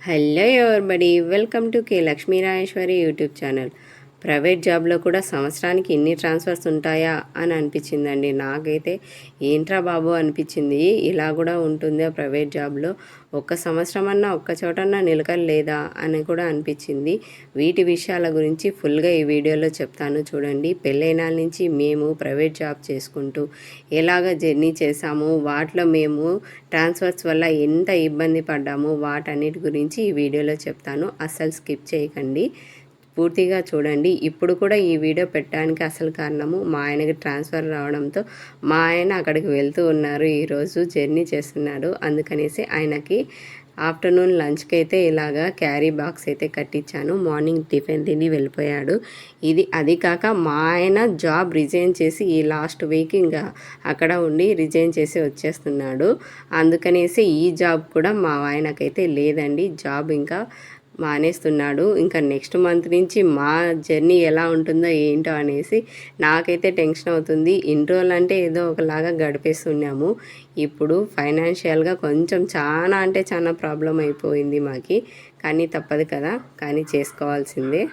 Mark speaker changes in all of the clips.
Speaker 1: Hello everybody, welcome to K Lakshmi Rajeshwari YouTube channel. Private జాబ్లో కూడా సంవత్సరానికి ఇన్ని ట్రాన్స్ఫర్స్ ఉంటాయా అని అనిపించిందండి. నాకైతే ఏంట్రా బాబు అనిపించింది. ఇలా కూడా ఉంటుందా ప్రైవేట్ జాబ్లో, ఒక్క సంవత్సరం అన్నా ఒక్క చోటన్నా నిలకడ లేదా అని కూడా అనిపించింది. వీటి విషయాల గురించి ఫుల్గా ఈ వీడియోలో చెప్తాను చూడండి. పెళ్ళైన నుంచి మేము ప్రైవేట్ జాబ్ చేసుకుంటూ ఎలాగ జర్నీ చేసాము, వాటిలో మేము ట్రాన్స్ఫర్స్ వల్ల ఎంత ఇబ్బంది పడ్డాము, వాటన్నిటి గురించి ఈ వీడియోలో చెప్తాను. అస్సలు స్కిప్ చేయకండి, పూర్తిగా చూడండి. ఇప్పుడు కూడా ఈ వీడియో పెట్టడానికి అసలు కారణము మా ఆయనకి ట్రాన్స్ఫర్ రావడంతో మా ఆయన అక్కడికి వెళ్తూ ఉన్నారు, ఈరోజు జర్నీ చేస్తున్నారు. అందుకనేసి ఆయనకి ఆఫ్టర్నూన్ లంచ్కి అయితే ఇలాగా క్యారీ బాక్స్ అయితే కట్టించాను. మార్నింగ్ టిఫిన్ తిని వెళ్ళిపోయాడు. అది కాక మా ఆయన జాబ్ రిజైన్ చేసి ఈ లాస్ట్ వీక్ ఇంకా అక్కడ ఉండి రిజైన్ చేసి వచ్చేస్తున్నాడు. అందుకనేసి ఈ జాబ్ కూడా మా ఆయనకైతే లేదండి, జాబ్ ఇంకా మానేస్తున్నాడు. ఇంకా నెక్స్ట్ మంత్ నుంచి మా జర్నీ ఎలా ఉంటుందో ఏంటో అనేసి నాకైతే టెన్షన్ అవుతుంది. ఇన్ని రోజులు అంటే ఏదో ఒకలాగా గడిపేస్తున్నాము. ఇప్పుడు ఫైనాన్షియల్గా కొంచెం చాలా అంటే చాలా ప్రాబ్లం అయిపోయింది మాకి. కానీ తప్పదు కదా, కానీ చేసుకోవాల్సిందే.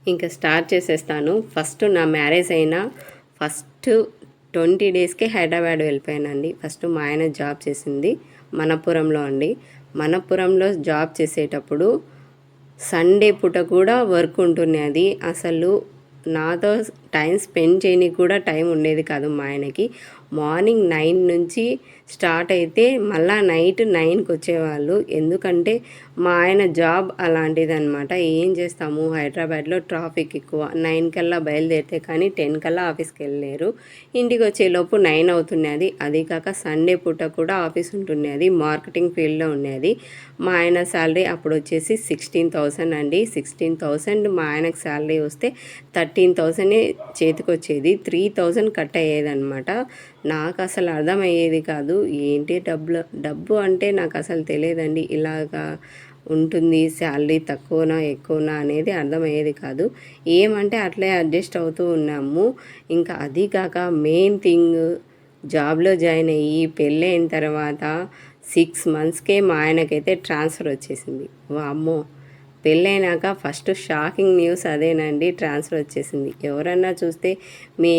Speaker 1: ఇంకా స్టార్ట్ చేసేస్తాను. ఫస్ట్ నా మ్యారేజ్ అయిన ఫస్ట్ 20 డేస్కే హైదరాబాద్ వెళ్ళిపోయానండి. ఫస్ట్ మా ఆయన జాబ్ చేసింది మనపురంలో అండి. మనపురంలో జాబ్ చేసేటప్పుడు సండే పూట కూడా వర్క్ ఉంటున్నది. అసలు నాతో టైం స్పెండ్ చేయడానికి కూడా టైం ఉండేది కాదు మా ఆయనకి. మార్నింగ్ 9 నుంచి స్టార్ట్ అయితే మళ్ళీ నైట్ 9కి వచ్చేవాళ్ళు. ఎందుకంటే మా ఆయన జాబ్ అలాంటిదన్నమాట. ఏం చేస్తాము, హైదరాబాద్లో ట్రాఫిక్ ఎక్కువ. 9 కల్లా బయలుదేరితే కానీ 10 కల్లా ఆఫీస్కి వెళ్ళలేరు. ఇంటికి వచ్చేలోపు 9 అవుతున్నది. అది కాక సండే పూట కూడా ఆఫీస్ ఉంటున్నది, మార్కెటింగ్ ఫీల్డ్లో ఉన్నది. మా ఆయన శాలరీ అప్పుడు వచ్చేసి 16,000 అండి. 16,000 మా ఆయనకు శాలరీ వస్తే 13,000 చేతికి వచ్చేది. 3,000 కట్ అయ్యేదన్నమాట. నాకు అసలు అర్థమయ్యేది కాదు, ఏంటి డబ్బు అంటే నాకు అసలు తెలియదండి. ఇలాగా ఉంటుంది, శాలరీ తక్కువనా ఎక్కువనా అనేది అర్థమయ్యేది కాదు. ఏమంటే అట్లే అడ్జస్ట్ అవుతూ ఉన్నాము. ఇంకా అది కాక మెయిన్ థింగ్, జాబ్లో జాయిన్ అయ్యి పెళ్ళైన తర్వాత 6 మంత్స్కే మా ఆయనకైతే ట్రాన్స్ఫర్ వచ్చేసింది. వామ్మో, పెళ్ళైనాక ఫస్ట్ షాకింగ్ న్యూస్ అదేనండి, ట్రాన్స్ఫర్ వచ్చేసింది. ఎవరన్నా చూస్తే మీ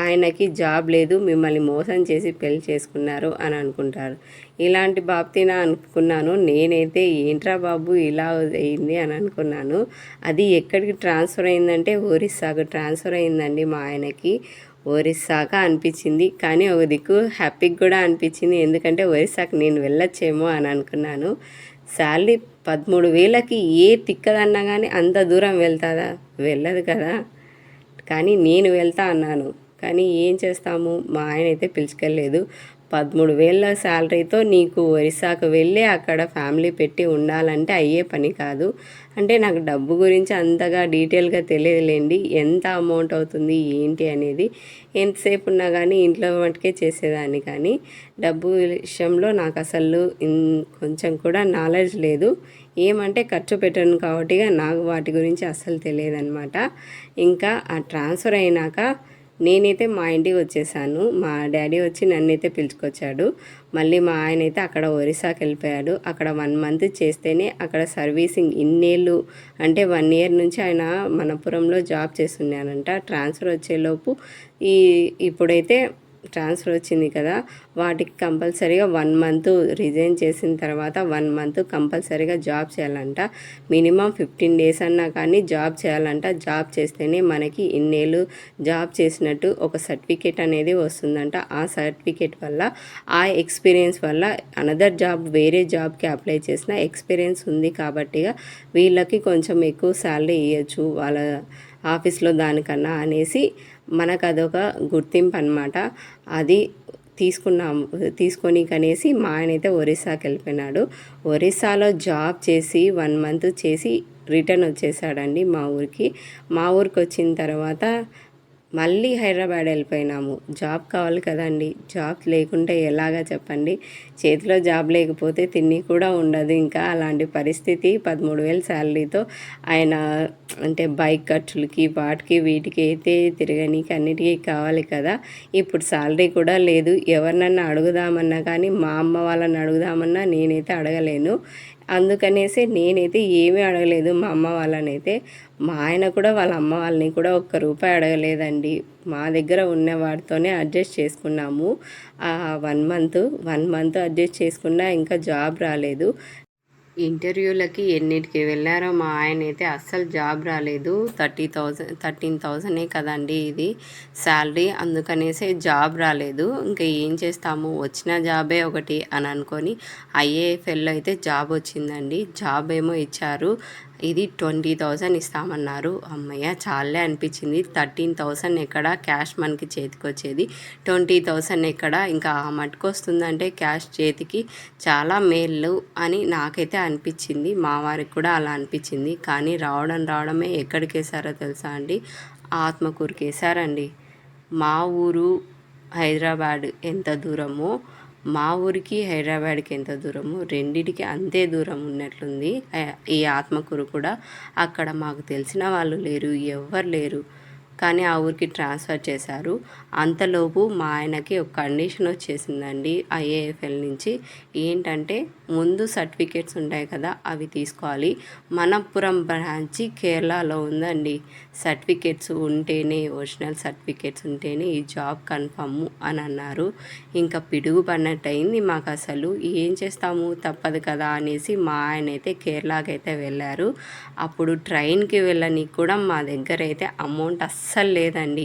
Speaker 1: ఆయనకి జాబ్ లేదు, మిమ్మల్ని మోసం చేసి పెళ్లి చేసుకున్నారు అని అనుకుంటారు. ఇలాంటి బాప్తినా అనుకున్నాను నేనైతే. ఏంట్రా బాబు ఇలా అయింది అని అనుకున్నాను. అది ఎక్కడికి ట్రాన్స్ఫర్ అయిందంటే ఒరిస్సాకు ట్రాన్స్ఫర్ అయిందండి మా ఆయనకి. ఒరిస్సాక అనిపించింది, కానీ ఒక దిక్కు హ్యాపీగా కూడా అనిపించింది. ఎందుకంటే ఒరిస్సాకు నేను వెళ్ళొచ్చేమో అని అనుకున్నాను. శాలరీ 13,000కి ఏ తిక్కదన్నా కానీ అంత దూరం వెళ్తుందా? వెళ్ళదు కదా. కానీ నేను వెళ్తా అన్నాను, కానీ ఏం చేస్తాము, మా ఆయన అయితే పిలుచుకెళ్ళలేదు. 13,000 శాలరీతో నీకు ఒరిస్సాకు వెళ్ళి అక్కడ ఫ్యామిలీ పెట్టి ఉండాలంటే అయ్యే పని కాదు. అంటే నాకు డబ్బు గురించి అంతగా డీటెయిల్గా తెలియదులేండి, ఎంత అమౌంట్ అవుతుంది ఏంటి అనేది. ఎంతసేపు ఉన్నా కానీ ఇంట్లో మటుకే చేసేదాన్ని, కానీ డబ్బు విషయంలో నాకు అసలు కొంచెం కూడా నాలెడ్జ్ లేదు. ఏమంటే ఖర్చు పెట్టను కాబట్టి నాకు వాటి గురించి అస్సలు తెలియదన్నమాట. ఇంకా ఆ ట్రాన్స్ఫర్ అయినాక నేనైతే మా ఇంటికి వచ్చేసాను. మా డాడీ వచ్చి నన్నైతే పిలుచుకొచ్చాడు. మళ్ళీ మా ఆయన అయితే అక్కడ ఒరిస్సాకి వెళ్ళిపోయాడు. అక్కడ 1 మంత్ చేస్తేనే అక్కడ సర్వీసింగ్ ఇన్నేళ్ళు అంటే 1 ఇయర్ నుంచి ఆయన మనపురంలో జాబ్ చేస్తున్నానంట. ట్రాన్స్ఫర్ వచ్చేలోపు ఇప్పుడైతే ట్రాన్స్ఫర్ వచ్చింది కదా, వాటికి కంపల్సరీగా 1 మంత్ రిజైన్ చేసిన తర్వాత 1 మంత్ కంపల్సరీగా జాబ్ చేయాలంట. మినిమం 15 డేస్ అన్నా కానీ జాబ్ చేయాలంట. జాబ్ చేస్తేనే మనకి ఇన్నేళ్ళు జాబ్ చేసినట్టు ఒక సర్టిఫికేట్ అనేది వస్తుందంట. ఆ సర్టిఫికేట్ వల్ల, ఆ ఎక్స్పీరియన్స్ వల్ల అనదర్ జాబ్ వేరే జాబ్కి అప్లై చేసిన ఎక్స్పీరియన్స్ ఉంది కాబట్టిగా వీళ్ళకి కొంచెం ఎక్కువ శాలరీ ఇవ్వచ్చు వాళ్ళ ఆఫీస్లో దానికన్నా అనేసి మనకు అదొక గుర్తింపు అనమాట. అది తీసుకొని కనేసి మా ఆయన అయితే ఒరిస్సాకి వెళ్ళిపోయినాడు. ఒరిస్సాలో జాబ్ చేసి 1 మంత్ చేసి రిటర్న్ వచ్చేసాడండి మా ఊరికి. మా ఊరికి వచ్చిన తర్వాత మళ్ళీ హైదరాబాద్ వెళ్ళిపోయినాము. జాబ్ కావాలి కదండి, జాబ్ లేకుంటే ఎలాగా చెప్పండి. చేతిలో జాబ్ లేకపోతే తిని కూడా ఉండదు. ఇంకా అలాంటి పరిస్థితి. 13,000 శాలరీతో ఆయన అంటే బైక్ ఖర్చులకి వాటికి వీటికి అయితే తిరగనీకి అన్నిటికీ కావాలి కదా. ఇప్పుడు శాలరీ కూడా లేదు. ఎవరినన్నా అడుగుదామన్నా కానీ, మా అమ్మ వాళ్ళని అడుగుదామన్నా నేనైతే అడగలేను. అందుకనేసి నేనైతే ఏమీ అడగలేదు మా అమ్మ వాళ్ళనైతే. మా ఆయన కూడా వాళ్ళ అమ్మ వాళ్ళని కూడా ఒక్క రూపాయి అడగలేదండి. మా దగ్గర ఉన్న వాటితోనే అడ్జస్ట్ చేసుకున్నాము. 1 మంత్ అడ్జస్ట్ చేసుకున్నా ఇంకా జాబ్ రాలేదు. ఇంటర్వ్యూలకి ఎన్నిటికి వెళ్ళారో మా ఆయన అయితే అస్సలు జాబ్ రాలేదు. 13,000 కదండి ఇది శాలరీ, అందుకనేసే జాబ్ రాలేదు. ఇంకా ఏం చేస్తాము, వచ్చిన జాబే ఒకటి అని అనుకొని ఐఏఎఫ్ఎల్లో అయితే జాబ్ వచ్చిందండి. జాబ్ ఏమో ఇచ్చారు, ఇది 20,000 ఇస్తామన్నారు. అమ్మయ్య చాలే అనిపించింది. 13,000 ఎక్కడ క్యాష్ మనకి చేతికి వచ్చేది, 20,000 ఎక్కడ, ఇంకా ఆ మటుకు వస్తుందంటే క్యాష్ చేతికి చాలా మేలు అని నాకైతే అనిపించింది. మా వారికి కూడా అలా అనిపించింది. కానీ రావడమే ఎక్కడికి వేసారో తెలుసా అండి, ఆత్మకూరుకి వేసారండి. మా ఊరు హైదరాబాద్ ఎంత దూరమో, మా ఊరికి హైదరాబాద్కి ఎంత దూరము, రెండిటికి అంతే దూరం ఉన్నట్లుంది ఈ ఆత్మకూరు కూడా. అక్కడ మాకు తెలిసిన వాళ్ళు లేరు, ఎవ్వరు లేరు. కానీ ఆ ఊరికి ట్రాన్స్ఫర్ చేశారు. అంతలోపు మా ఆయనకి ఒక కండిషన్ వచ్చేసిందండి ఐఏఎఫ్ఎల్ నుంచి. ఏంటంటే ముందు సర్టిఫికేట్స్ ఉంటాయి కదా, అవి తీసుకోవాలి. మనప్పురం బ్రాంచి కేరళలో ఉందండి. సర్టిఫికేట్స్ ఉంటేనే, ఒరిజినల్ సర్టిఫికేట్స్ ఉంటేనే ఈ జాబ్ కన్ఫర్మ్ అని అన్నారు. ఇంకా పిడుగు పడినట్టు అయింది మాకు. అసలు ఏం చేస్తాము, తప్పదు కదా అనేసి మా ఆయన అయితే కేరళకి అయితే వెళ్ళారు. అప్పుడు ట్రైన్కి వెళ్ళడానికి కూడా మా దగ్గర అయితే అమౌంట్ అస్సలు లేదండి.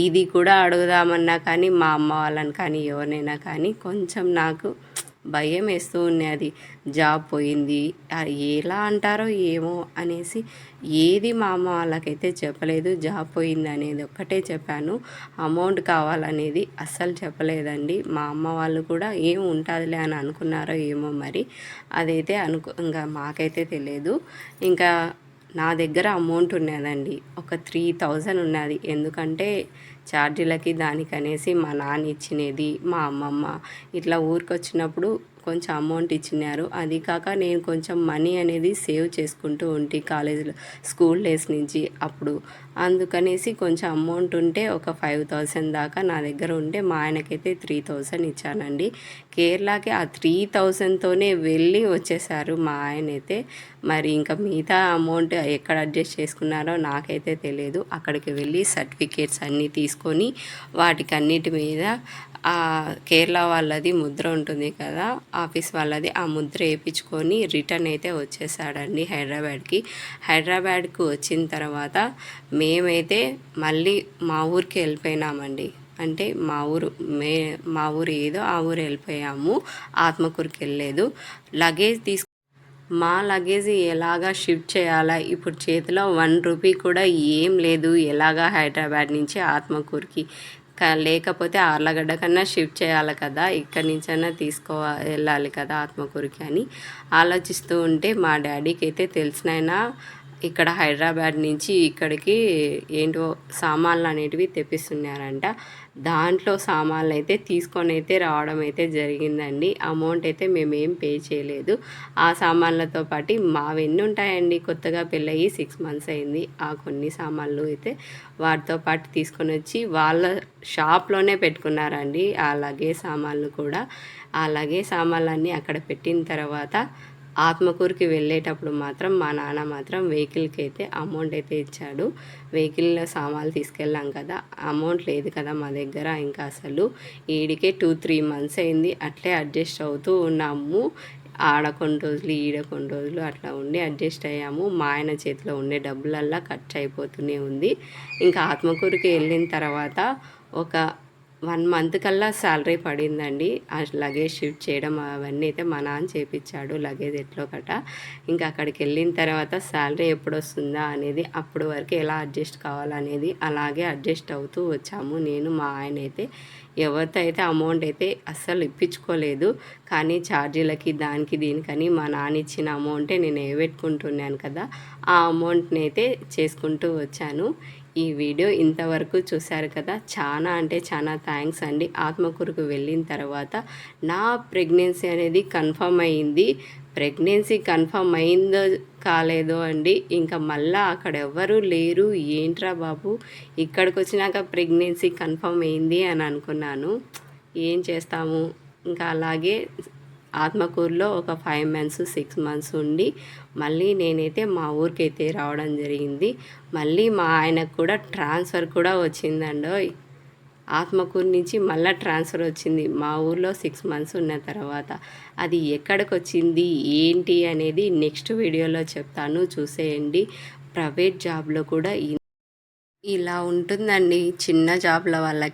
Speaker 1: ఇది కూడా అడుగుదామన్నా కానీ మా అమ్మ వాళ్ళని కానీ ఎవరినైనా కానీ కొంచెం నాకు భయం వేస్తూ ఉన్నది. జాబ్ పోయింది ఎలా అంటారో ఏమో అనేసి ఏది మా అమ్మ వాళ్ళకైతే చెప్పలేదు. జాబ్ పోయింది అనేది ఒక్కటే చెప్పాను, అమౌంట్ కావాలనేది అస్సలు చెప్పలేదండి. మా అమ్మ వాళ్ళు కూడా ఏం ఉంటుందిలే అని అనుకున్నారో ఏమో మరి, అదైతే ఇంకా మాకైతే తెలియదు. ఇంకా నా దగ్గర అమౌంట్ ఉన్నదండి, ఒక 3,000 ఉన్నది. ఎందుకంటే ఛార్జీలకి దానికనేసి మా నాన్న ఇచ్చినది, మా అమ్మమ్మ ఇట్లా ఊరికి వచ్చినప్పుడు కొంచెం అమౌంట్ ఇచ్చినారు. అది కాక నేను కొంచెం మనీ అనేది సేవ్ చేసుకుంటూ ఉంటే కాలేజీలో స్కూల్ డేస్ నుంచి అప్పుడు, అందుకనేసి కొంచెం అమౌంట్ ఉంటే ఒక 5,000 దాకా నా దగ్గర ఉంటే మా ఆయనకైతే 3,000 ఇచ్చానండి. కేరళకి ఆ 3,000తోనే వెళ్ళి వచ్చేసారు మా ఆయన అయితే. మరి ఇంకా మిగతా అమౌంట్ ఎక్కడ అడ్జస్ట్ చేసుకున్నారో నాకైతే తెలియదు. అక్కడికి వెళ్ళి సర్టిఫికేట్స్ అన్నీ తీసుకొని వాటికి అన్నిటి మీద కేరళ వాళ్ళది ముద్ర ఉంటుంది కదా, ఆఫీస్ వాళ్ళది, ఆ ముద్ర వేయించుకొని రిటర్న్ అయితే వచ్చేసాడండి హైదరాబాద్కి వచ్చిన తర్వాత మేమైతే మళ్ళీ మా ఊరికి వెళ్ళిపోయినామండి. అంటే మా ఊరు ఏదో ఆ ఊరు వెళ్ళిపోయాము, ఆత్మకూరుకి వెళ్ళలేదు. లగేజ్ మా లగేజ్ ఎలాగా షిఫ్ట్ చేయాలా, ఇప్పుడు చేతిలో 1 రూపీ కూడా ఏం లేదు. ఎలాగా హైదరాబాద్ నుంచి ఆత్మకూరుకి లేకపోతే ఆర్లగడ్డ కన్నా షిఫ్ట్ చేయాలి కదా, ఇక్కడి నుంచైనా వెళ్ళాలి కదా ఆత్మకూరుకి అని ఆలోచిస్తూ ఉంటే మా డాడీకి అయితే తెలిసినైనా ఇక్కడ హైదరాబాద్ నుంచి ఇక్కడికి ఏంటో సామాన్లు అనేటివి తెప్పిస్తున్నారంట. దాంట్లో సామాన్లు అయితే తీసుకొని అయితే రావడం అయితే జరిగిందండి. అమౌంట్ అయితే మేమేం పే చేయలేదు. ఆ సామాన్లతో పాటు మావెన్ని ఉంటాయండి, కొత్తగా పెళ్ళయి 6 మంత్స్ అయింది. ఆ కొన్ని సామాన్లు అయితే వాటితో పాటు తీసుకొని వచ్చి వాళ్ళ షాప్లోనే పెట్టుకున్నారండి. అలాగే సామాన్లు కూడా, అలాగే సామాన్లన్నీ అక్కడ పెట్టిన తర్వాత ఆత్మకూరుకి వెళ్ళేటప్పుడు మాత్రం మా నాన్న మాత్రం వెహికల్కి అయితే అమౌంట్ అయితే ఇచ్చాడు. వెహికల్లో సామాన్లు తీసుకెళ్ళాం కదా, అమౌంట్ లేదు కదా మా దగ్గర. ఇంకా అసలు ఈడికే 2-3 మంత్స్ అయింది, అట్లే అడ్జస్ట్ అవుతూ ఉన్నాము. ఆడ కొన్ని రోజులు ఈడ కొన్ని రోజులు అట్లా ఉండి అడ్జస్ట్ అయ్యాము. మా ఆయన చేతిలో ఉండే డబ్బులల్లా ఖర్చు అయిపోతూనే ఉంది. ఇంకా ఆత్మకూరుకి వెళ్ళిన తర్వాత ఒక 1 మంత్ కల్లా శాలరీ పడిందండి. ఆ లగేజ్ షిఫ్ట్ చేయడం అవన్నీ అయితే మా నాన్న చేయించాడు, లగేజ్ ఎట్లో కట. ఇంకా అక్కడికి వెళ్ళిన తర్వాత శాలరీ ఎప్పుడు వస్తుందా అనేది, అప్పుడు వరకు ఎలా అడ్జస్ట్ కావాలనేది అలాగే అడ్జస్ట్ అవుతూ వచ్చాము. నేను మా ఆయన అయితే ఎవరితో అయితే అమౌంట్ అయితే అస్సలు ఇప్పించుకోలేదు. కానీ ఛార్జీలకి దానికి దీనికని మా నాన్న ఇచ్చిన అమౌంటే నేను ఏవెట్టుకుంటున్నాను కదా, ఆ అమౌంట్ని అయితే చేసుకుంటూ వచ్చాను. ఈ వీడియో ఇంతవరకు చూశారు కదా, చాలా అంటే చాలా థ్యాంక్స్ అండి. ఆత్మకూరుకు వెళ్ళిన తర్వాత నా ప్రెగ్నెన్సీ అనేది కన్ఫర్మ్ అయ్యింది. ప్రెగ్నెన్సీ కన్ఫర్మ్ అయిందో కాలేదో అండి, ఇంకా మళ్ళీ అక్కడ ఎవ్వరూ లేరు. ఏంట్రా బాబు ఇక్కడికి వచ్చినాక ప్రెగ్నెన్సీ కన్ఫర్మ్ అయింది అని అనుకున్నాను. ఏం చేస్తాము, ఇంకా అలాగే ఆత్మకూరులో ఒక 5 మంత్స్ 6 మంత్స్ ఉండి మళ్ళీ నేనైతే మా ఊరికైతే రావడం జరిగింది. మళ్ళీ మా ఆయనకు కూడా ట్రాన్స్ఫర్ కూడా వచ్చిందండోయ్. ఆత్మకూరు నుంచి మళ్ళీ ట్రాన్స్ఫర్ వచ్చింది మా ఊర్లో 6 మంత్స్ ఉన్న తర్వాత. అది ఎక్కడికి వచ్చింది ఏంటి అనేది నెక్స్ట్ వీడియోలో చెప్తాను, చూసేయండి. ప్రైవేట్ జాబ్లో కూడా ఇలా ఉంటుందండి చిన్న జాబ్ల వాళ్ళకి.